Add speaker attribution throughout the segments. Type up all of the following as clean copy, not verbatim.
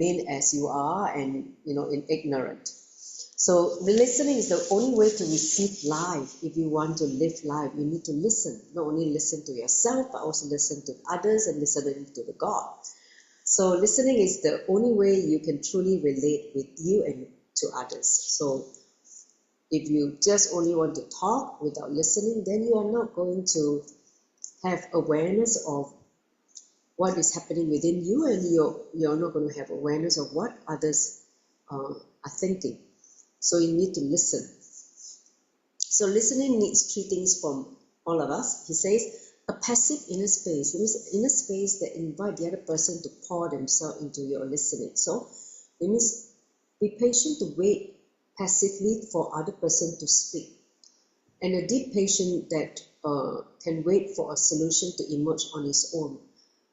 Speaker 1: as you are and in ignorant. So the listening is the only way to receive life. If you want to live life, you need to listen. Not only listen to yourself, but also listen to others and listen to the God. So listening is the only way you can truly relate with you and to others. So if you just only want to talk without listening, then you are not going to have awareness of what is happening within you, and you're not going to have awareness of what others are thinking. So you need to listen. So listening needs three things from all of us. He says a passive inner space. It means inner space that invite the other person to pour themselves into your listening. So it means be patient to wait passively for other person to speak, and a deep patient that can wait for a solution to emerge on its own.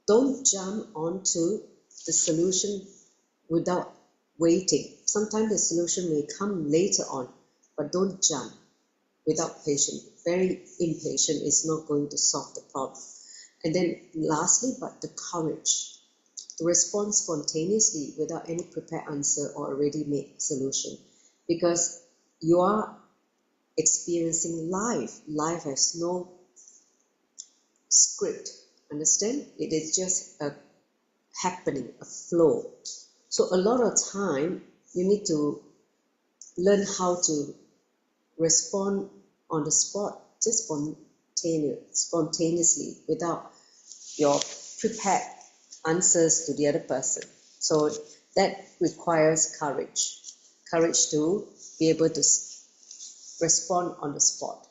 Speaker 1: Don't jump onto the solution without waiting. Sometimes the solution may come later on, but don't jump without patience. Very impatient is not going to solve the problem. And then lastly, but the courage to respond spontaneously without any prepared answer or a ready-made solution, because you are experiencing life. Life has no script. Understand? It is just a happening, a flow. So a lot of time you need to learn how to respond on the spot, just spontaneously, without your prepared answers to the other person. So that requires courage to be able to respond on the spot,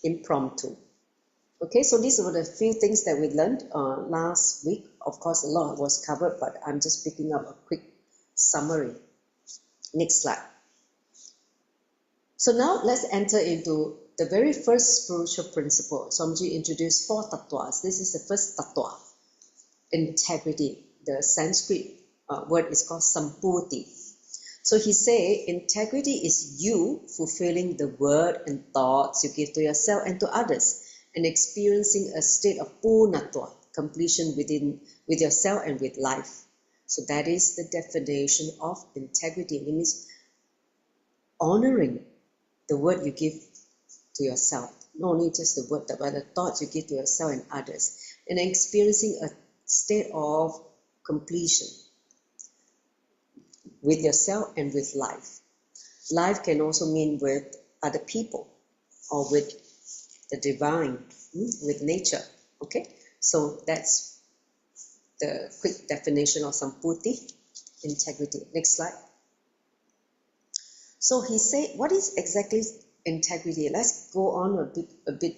Speaker 1: impromptu. Okay, so these were the few things that we learned last week. Of course, a lot was covered, but I'm just picking up a quick summary. Next slide. So now let's enter into the very first spiritual principle. Swamiji introduced 4 tattvas. This is the first tattva, integrity. The Sanskrit word is called sampurti. So he say integrity is you fulfilling the word and thoughts you give to yourself and to others, and experiencing a state of purnatva, completion with yourself and with life. So that is the definition of integrity. It means honoring the word you give to yourself, not only just the word, but the thoughts you give to yourself and others, and experiencing a state of completion with yourself and with life. Life can also mean with other people or with the divine, with nature. Okay, so that's the quick definition of sampurti, integrity. Next slide. So he said, what is exactly integrity? Let's go on a bit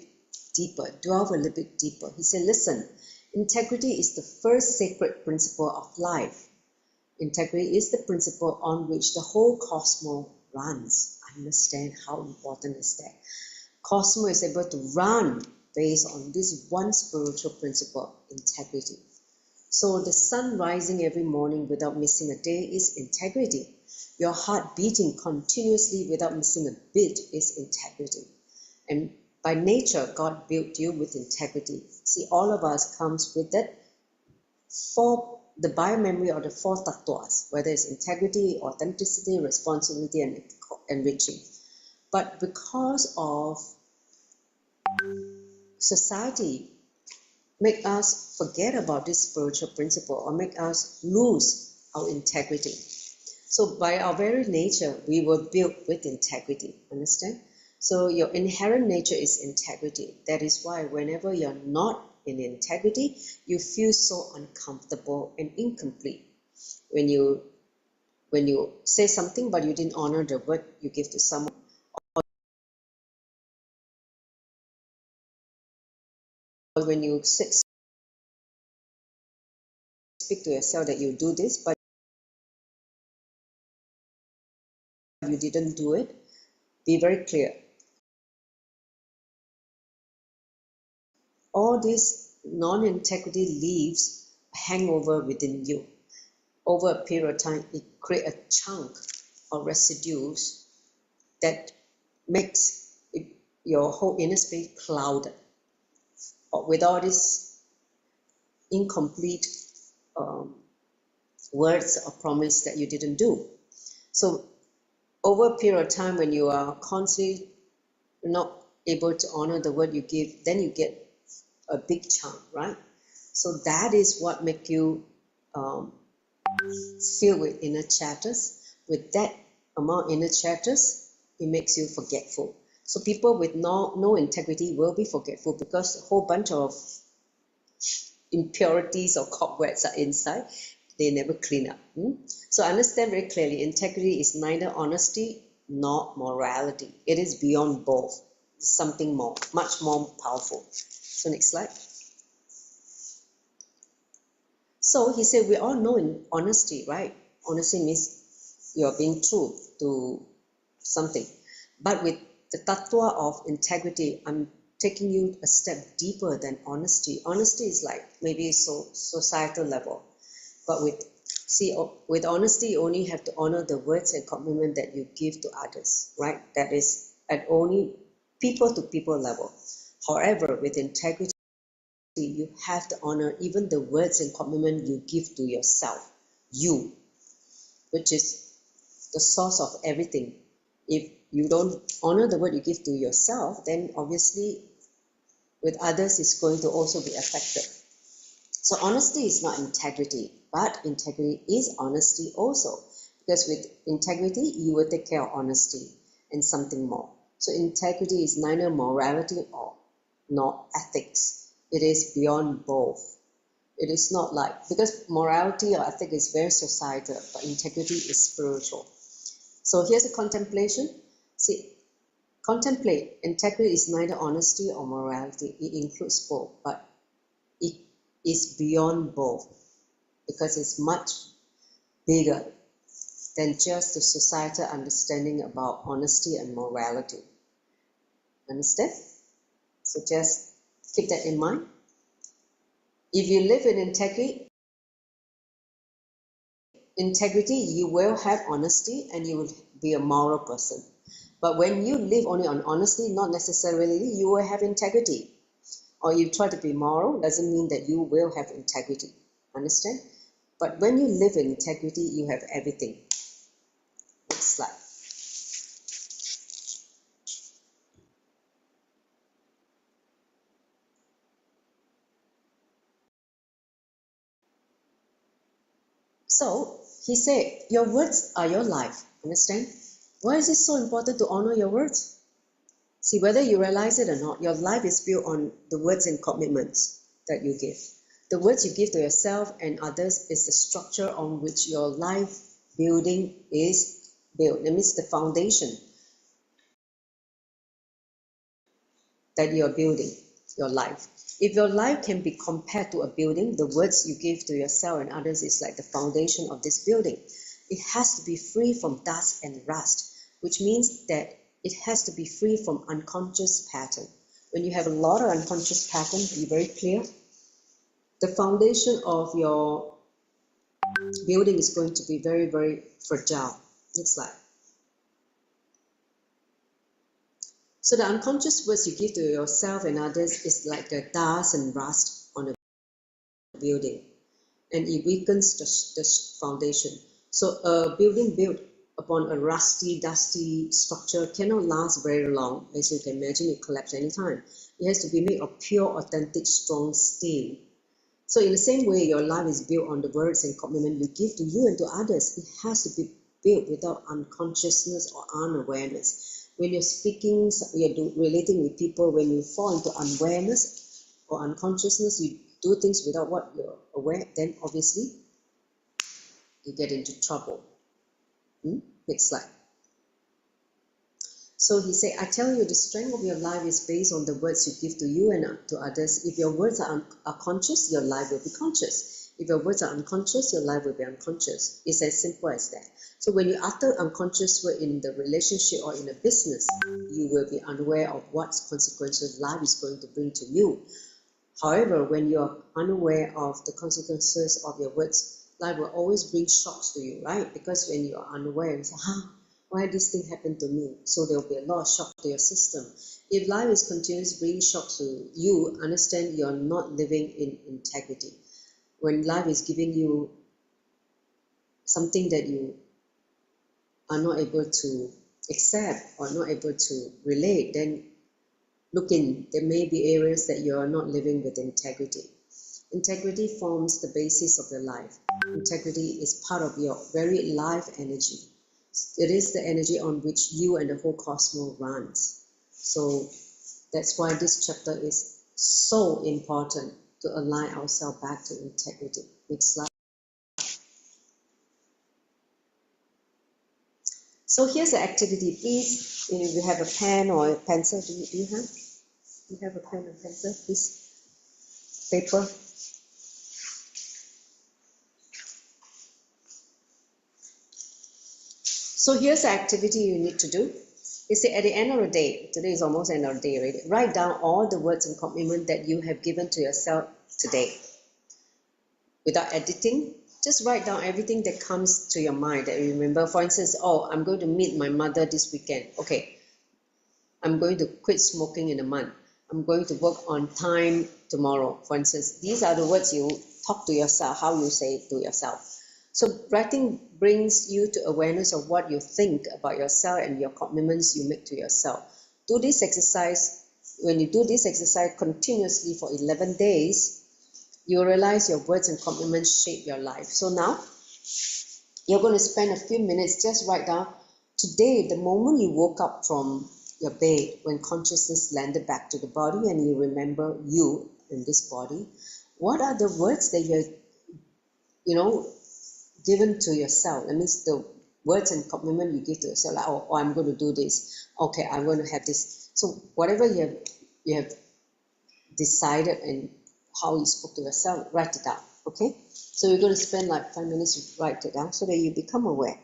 Speaker 1: deeper, delve a little bit deeper. He said, listen, integrity is the first sacred principle of life. Integrity is the principle on which the whole cosmos runs. Understand how important is that? Cosmos is able to run based on this one spiritual principle, integrity. So the sun rising every morning without missing a day is integrity. Your heart beating continuously without missing a beat is integrity. And by nature, God built you with integrity. See, all of us comes with that the biomemory of the 4 tattvas, whether it's integrity, authenticity, responsibility, and enriching. But because of society make us forget about this spiritual principle or make us lose our integrity. So by our very nature, we were built with integrity, understand? So your inherent nature is integrity. That is why whenever you're not in integrity, you feel so uncomfortable and incomplete. When you say something but you didn't honor the word you give to someone, or when you speak to yourself that you do this but you didn't do it, be very clear. All these non-integrity leaves hangover within you. Over a period of time, it creates a chunk of residues that makes your whole inner space clouded. With all this incomplete words or promise that you didn't do. So over a period of time, when you are constantly not able to honor the word you give, then you get a big chunk, right? So that is what make you filled with inner chatters. With that amount of inner chatters, it makes you forgetful. So people with no integrity will be forgetful because a whole bunch of impurities or cobwebs are inside. They never clean up. So understand very clearly, integrity is neither honesty nor morality. It is beyond both. Something more, much more powerful. So next slide. So he said we all know in honesty, right? Honesty means you're being true to something. But with the tattva of integrity, I'm taking you a step deeper than honesty. Honesty is like maybe societal level. But with honesty, you only have to honor the words and commitment that you give to others, right? That is at only people to people level. However, with integrity, you have to honor even the words and commitment you give to yourself, you, which is the source of everything. If you don't honor the word you give to yourself, then obviously with others it's going to also be affected. So honesty is not integrity, but integrity is honesty also, because with integrity you will take care of honesty and something more. So integrity is neither morality nor ethics. It is beyond both. It is not like, because morality or ethics is very societal, but integrity is spiritual. So here's a contemplation. See, contemplate. Integrity is neither honesty or morality. It includes both, but it is beyond both because it's much bigger than just the societal understanding about honesty and morality. Understand? So just keep that in mind. If you live in integrity, you will have honesty and you will be a moral person. But when you live only on honesty, not necessarily you will have integrity. Or you try to be moral, doesn't mean that you will have integrity. Understand? But when you live in integrity, you have everything. Next slide. So he said, your words are your life. Understand? Why is it so important to honor your words? See, whether you realize it or not, your life is built on the words and commitments that you give. The words you give to yourself and others is the structure on which your life building is built. That means the foundation that you're building your life. If your life can be compared to a building, the words you give to yourself and others is like the foundation of this building. It has to be free from dust and rust, which means that it has to be free from unconscious pattern. When you have a lot of unconscious pattern, be very clear. The foundation of your building is going to be very, very fragile. Next slide. So the unconscious words you give to yourself and others is like the dust and rust on a building, and it weakens the foundation. So a building built upon a rusty, dusty structure cannot last very long. As you can imagine, it collapses anytime. It has to be made of pure, authentic, strong steel. So in the same way, your life is built on the words and commitment you give to you and to others. It has to be built without unconsciousness or unawareness. When you're speaking, you're relating with people, when you fall into unawareness or unconsciousness, you do things without what you're aware, then obviously you get into trouble. Next slide. So he said, I tell you, the strength of your life is based on the words you give to you and to others. If your words are conscious, your life will be conscious. If your words are unconscious, your life will be unconscious. It's as simple as that. So when you utter unconscious word in the relationship or in a business, you will be unaware of what consequences life is going to bring to you. However, when you are unaware of the consequences of your words, life will always bring shocks to you, right? Because when you are unaware, you say, why this thing happened to me? So there will be a lot of shock to your system. If life is continuously bringing shock to you, understand you're not living in integrity. When life is giving you something that you are not able to accept or not able to relate, then look in. There may be areas that you are not living with integrity. Integrity forms the basis of your life. Integrity is part of your very life energy. It is the energy on which you and the whole cosmos runs. So that's why this chapter is so important, to align ourselves back to integrity. Next slide. So here's the activity. Please, if you have a pen or a pencil, do you have? Do you have a pen and pencil, please? Paper. So here's the activity you need to do. You see, at the end of the day, today is almost the end of the day already, write down all the words and commitment that you have given to yourself today. Without editing, just write down everything that comes to your mind that you remember. For instance, oh, I'm going to meet my mother this weekend. Okay, I'm going to quit smoking in a month. I'm going to work on time tomorrow. For instance, these are the words you talk to yourself, how you say it to yourself. So writing brings you to awareness of what you think about yourself and your commitments you make to yourself. Do this exercise. When you do this exercise continuously for 11 days, you realize your words and commitments shape your life. So now, you're going to spend a few minutes, just write down, today, the moment you woke up from your bed, when consciousness landed back to the body and you remember you in this body, what are the words that you're, given to yourself? That means the words and commitment you give to yourself, like, oh, I'm going to do this. Okay, I'm going to have this. So whatever you have decided and how you spoke to yourself, write it down. Okay? So you're going to spend like 5 minutes to write it down so that you become aware.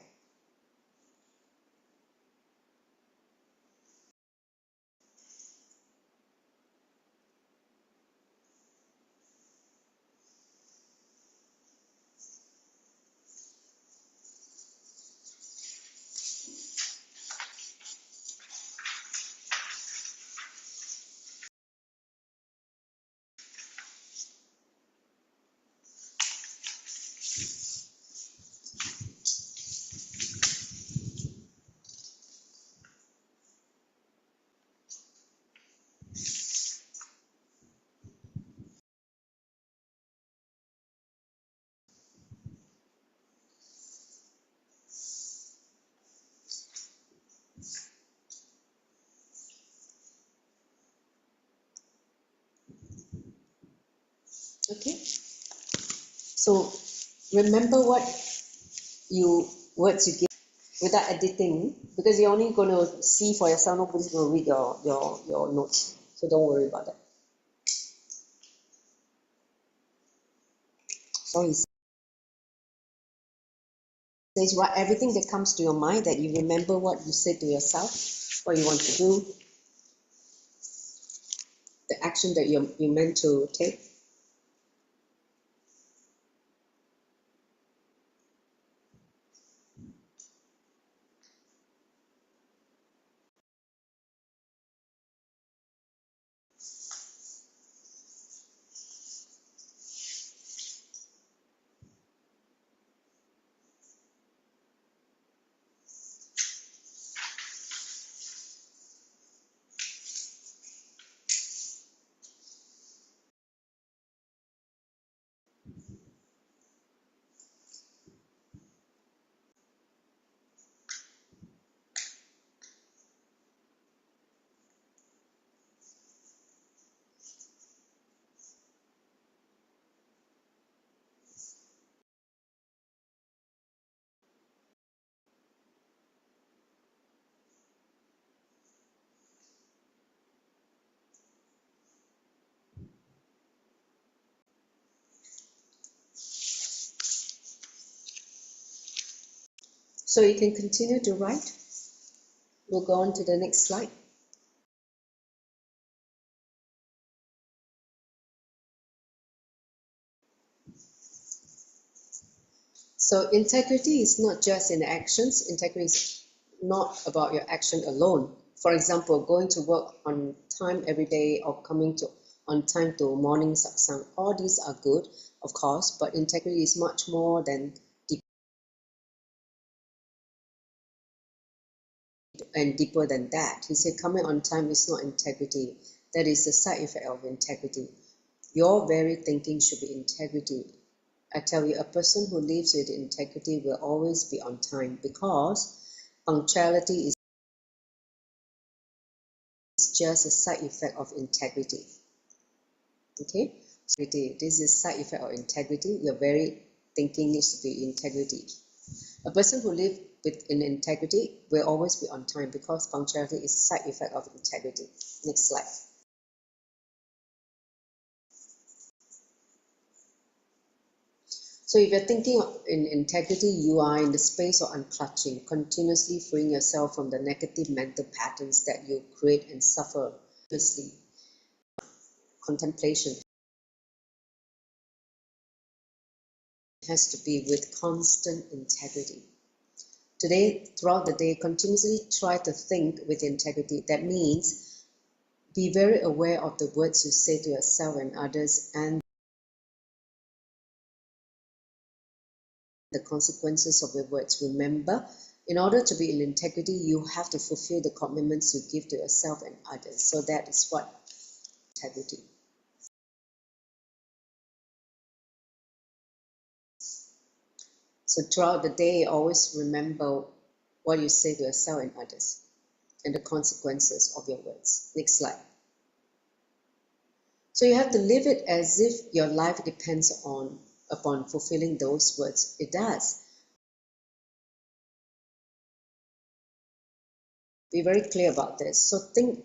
Speaker 1: Okay? So remember words you give without editing, because you're only going to see for yourself, nobody's going to read your notes. So don't worry about that. So he says, write everything that comes to your mind, that you remember what you said to yourself, what you want to do, the action that you meant to take. So you can continue to write. We'll go on to the next slide. So integrity is not just in actions. Integrity is not about your action alone. For example, going to work on time every day or coming on time to morning satsang. All these are good, of course, but integrity is much more than and deeper than that. He said coming on time is not integrity. That is the side effect of integrity. Your very thinking should be integrity. I tell you, a person who lives with integrity will always be on time, because punctuality is just a side effect of integrity. Okay? So this is side effect of integrity. Your very thinking needs to be integrity. A person who lives with integrity will always be on time, because punctuality is side effect of integrity. Next slide. So if you're thinking in integrity, you are in the space of unclutching, continuously freeing yourself from the negative mental patterns that you create and suffer. Firstly, contemplation has to be with constant integrity. Today, throughout the day, continuously try to think with integrity. That means be very aware of the words you say to yourself and others, and the consequences of your words. Remember, in order to be in integrity, you have to fulfill the commitments you give to yourself and others. So that is what integrity. So throughout the day, always remember what you say to yourself and others, and the consequences of your words. Next slide. So you have to live it as if your life depends upon fulfilling those words. It does. Be very clear about this. So think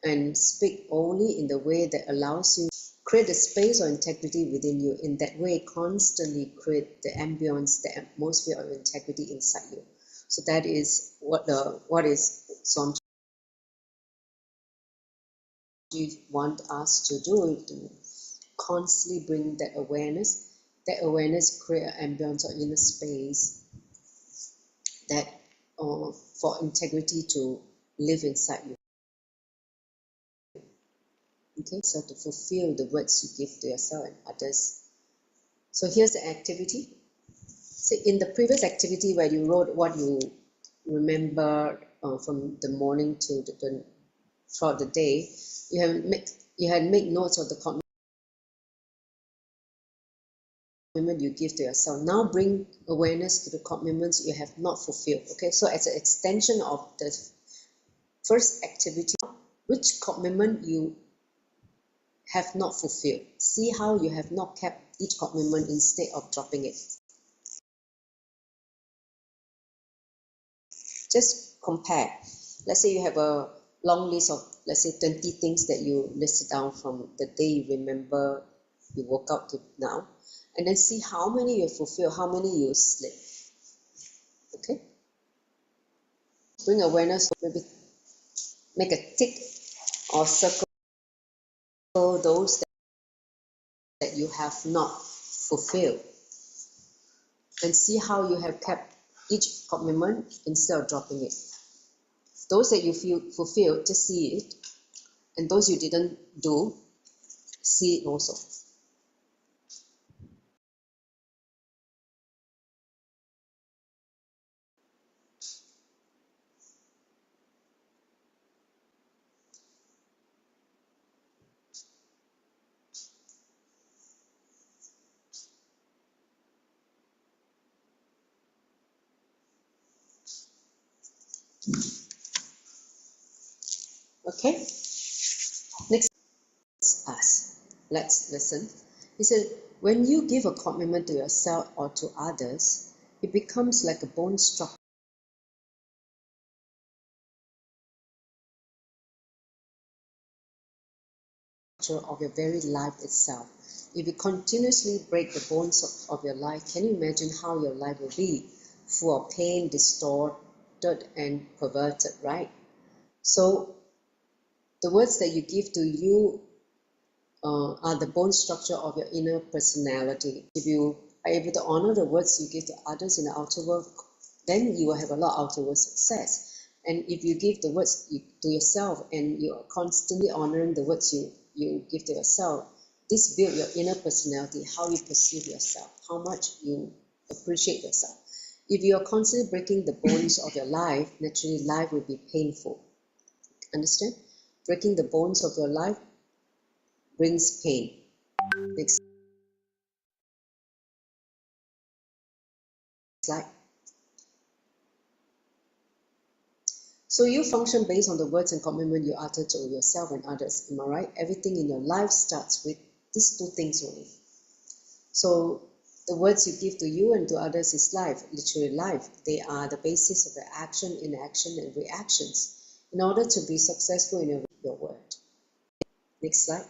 Speaker 1: and speak only in the way that allows you to create a space of integrity within you. In that way, constantly create the ambience, the atmosphere of integrity inside you. So that is what is Som want us to do, to constantly bring that awareness. That awareness create an ambience or inner space that for integrity to live inside you. Okay, so to fulfill the words you give to yourself and others. So here's the activity. So in the previous activity where you wrote what you remember from the morning to throughout the day, you had made notes of the commitment you give to yourself. Now bring awareness to the commitments you have not fulfilled. Okay, so as an extension of the first activity, which commitment you have not fulfilled. See how you have not kept each commitment instead of dropping it. Just compare. Let's say you have a long list of, let's say, 20 things that you listed down from the day you remember you woke up to now, and then see how many you fulfill, how many you slip. Okay? Bring awareness, maybe make a tick or circle those that you have not fulfilled, and see how you have kept each commitment instead of dropping it. Those that you feel fulfilled, just see it, and those you didn't do, see it also. Okay? Next, us. Let's listen. He said, when you give a commitment to yourself or to others, it becomes like a bone structure of your very life itself. If you continuously break the bones of your life, can you imagine how your life will be? Full of pain, distorted, and perverted, right? So the words that you give to you are the bone structure of your inner personality. If you are able to honor the words you give to others in the outer world, then you will have a lot of outer world success. And if you give the words to yourself and you are constantly honoring the words you give to yourself, this builds your inner personality, how you perceive yourself, how much you appreciate yourself. If you are constantly breaking the bones of your life, naturally life will be painful. Understand? Breaking the bones of your life brings pain. Next slide. So you function based on the words and commitment you utter to yourself and others. Am I right? Everything in your life starts with these two things only. So the words you give to you and to others is life, literally life. They are the basis of your action, inaction, and reactions in order to be successful in your word. Next slide.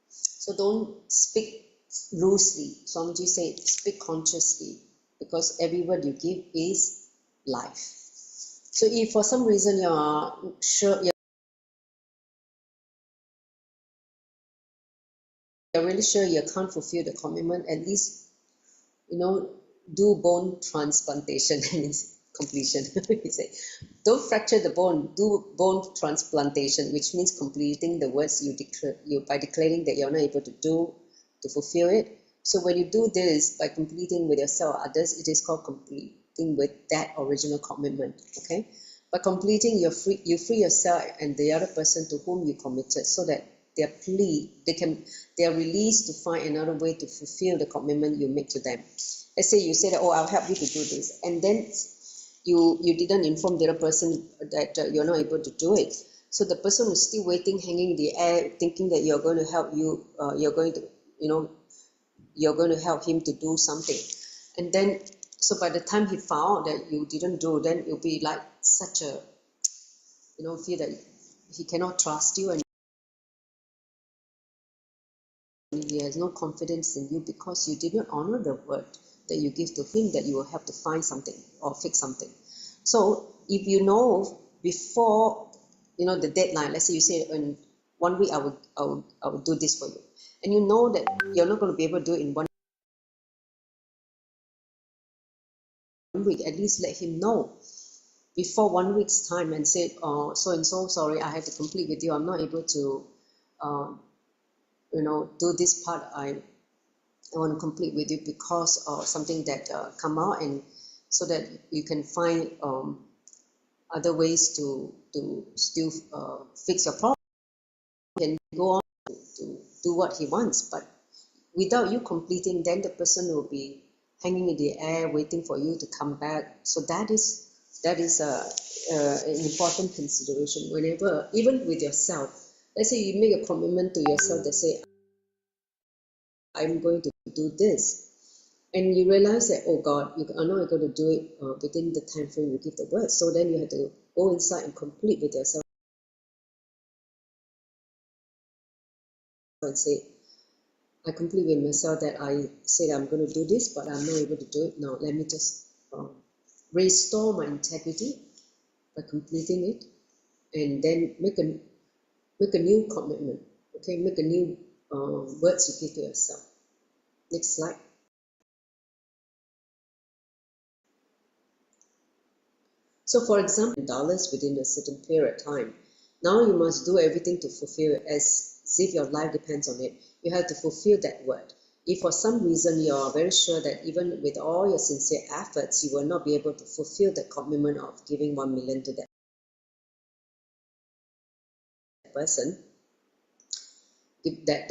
Speaker 1: So don't speak loosely. Swamiji said, speak consciously, because every word you give is life. So if for some reason you're really sure you can't fulfill the commitment, at least, do bone transplantation. Means completion. He said, don't fracture the bone, do bone transplantation, which means completing the words you by declaring that you're not able to fulfill it. So when you do this by completing with yourself or others, it is called completing with that original commitment. Okay, by completing, you free yourself and the other person to whom you committed, so that they are released to find another way to fulfill the commitment you make to them. Let's say you say that, oh, I'll help you to do this, and then you didn't inform the other person that you're not able to do it. So the person is still waiting, hanging in the air, thinking that you're going to help you, you're going to help him to do something. And then, so by the time he found that you didn't do, then it'll be like such a, feel that he cannot trust you, and he has no confidence in you because you did not honor the word that you give to him that you will help to find something or fix something. So if you know before the deadline, let's say you say in 1 week I will do this for you, and you know that you're not going to be able to do it in 1 week, at least let him know before 1 week's time and say, so and so, sorry, I have to complete with you, I'm not able to do this part. I want to complete with you because of something that come out, and so that you can find other ways to still fix your problem. You can go on to do what he wants, but without you completing, then the person will be hanging in the air waiting for you to come back. So that is an important consideration whenever, even with yourself. Let's say you make a commitment to yourself that say, I'm going to do this, and you realize that, oh God, you are not going to do it within the time frame you give the word. So then you have to go inside and complete with yourself and say, I complete with myself that I said I'm going to do this, but I'm not able to do it now. Let me just restore my integrity by completing it, and then make a new commitment. Okay, make a new words you give to yourself. Next slide. So for example, dollars within a certain period of time. Now you must do everything to fulfill it as if your life depends on it. You have to fulfill that word. If for some reason you are very sure that even with all your sincere efforts, you will not be able to fulfill the commitment of giving 1 million to that person, that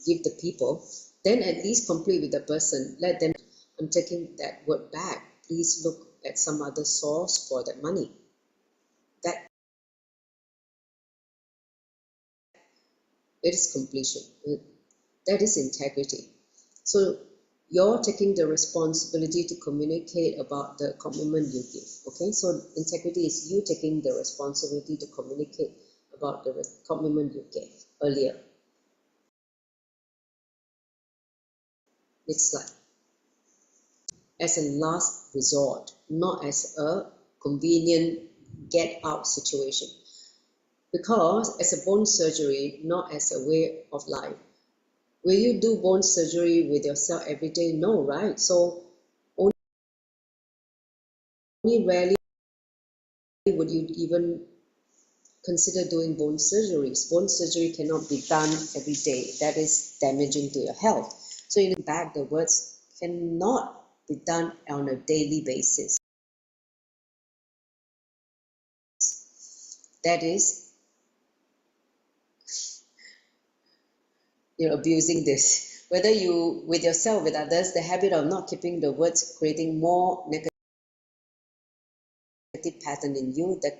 Speaker 1: give the people, then at least complete with the person. Let them, I'm taking that word back. Please look at some other source for that money. That it is completion. That is integrity. So you're taking the responsibility to communicate about the commitment you give. Okay, so integrity is you taking the responsibility to communicate about the commitment you gave earlier. Next slide. As a last resort, not as a convenient get out situation. Because as a bone surgery, not as a way of life. Will you do bone surgery with yourself every day? No, right? So only rarely would you even consider doing bone surgeries. Bone surgery cannot be done every day. That is damaging to your health. So in back, the words cannot be done on a daily basis. That is, you're abusing this. Whether you, with yourself, with others, the habit of not keeping the words, creating more negative pattern in you that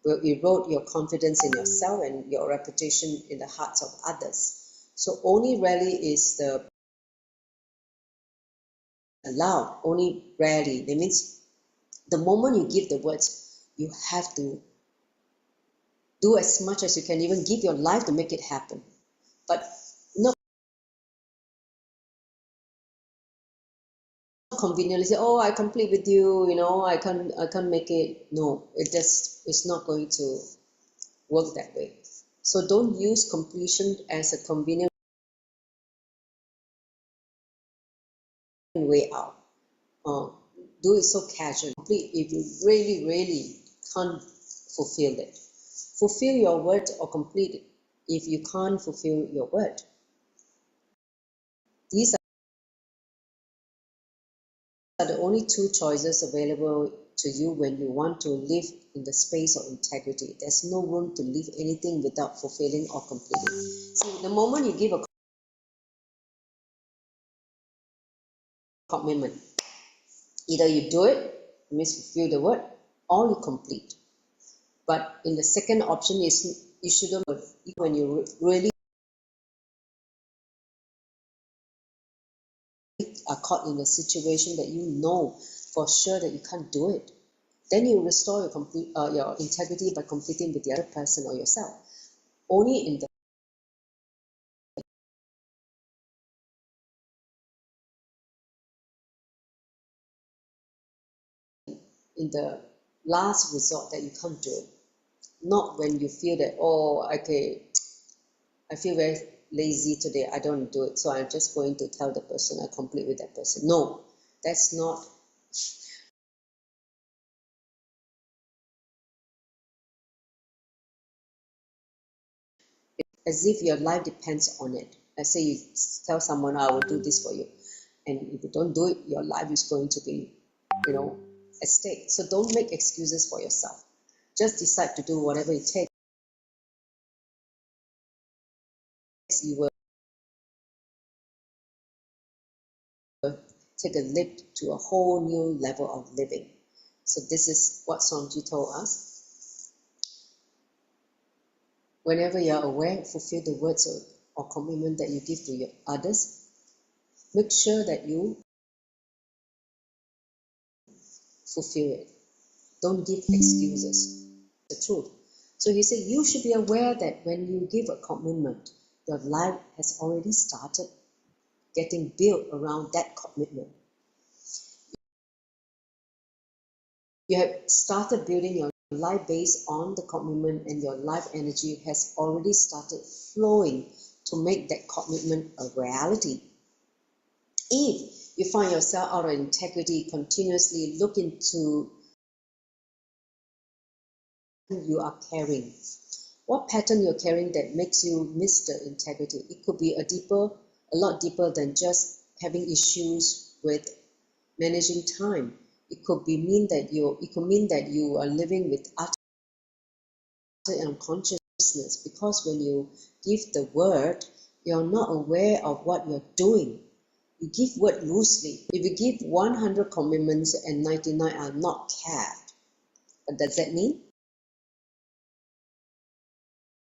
Speaker 1: will erode your confidence in yourself and your reputation in the hearts of others. So only rarely is the allowed, only rarely. That means the moment you give the words, you have to do as much as you can, even give your life to make it happen. But not conveniently say, oh, I complete with you, I can't make it. No, it's not going to work that way. So don't use completion as a convenient way out. Do it so casually. Complete if you really, really can't fulfill it. Fulfill your word or complete it if you can't fulfill your word. These are the only two choices available to you when you want to live in the space of integrity. There's no room to live anything without fulfilling or completing. See, the moment you give a commitment, either you do it, means fulfill the word, or you complete. But in the second option is you shouldn't, when you really are caught in a situation that you know for sure that you can't do it, then you restore your integrity by completing with the other person or yourself. Only in the last resort that you can't do it, not when you feel that, oh, okay, I feel very lazy today, I don't do it, so I'm just going to tell the person I complete with that person. No, that's not. As if your life depends on it. Let's say you tell someone, I will do this for you, and if you don't do it, your life is going to be, at stake. So don't make excuses for yourself. Just decide to do whatever it takes. You will take a leap to a whole new level of living. So this is what Swamiji told us. Whenever you are aware, fulfill the words or commitment that you give to your others. Make sure that you fulfill it. Don't give excuses. The truth. So he said you should be aware that when you give a commitment, your life has already started getting built around that commitment. You have started building your life based on the commitment, and your life energy has already started flowing to make that commitment a reality. If you find yourself out of integrity, continuously look into you are carrying. What pattern you're carrying that makes you miss the integrity? It could be a lot deeper than just having issues with managing time. It could mean that you are living with utter unconsciousness, because when you give the word, you're not aware of what you're doing. You give word loosely. If you give 100 commitments and 99 are not kept, what does that mean?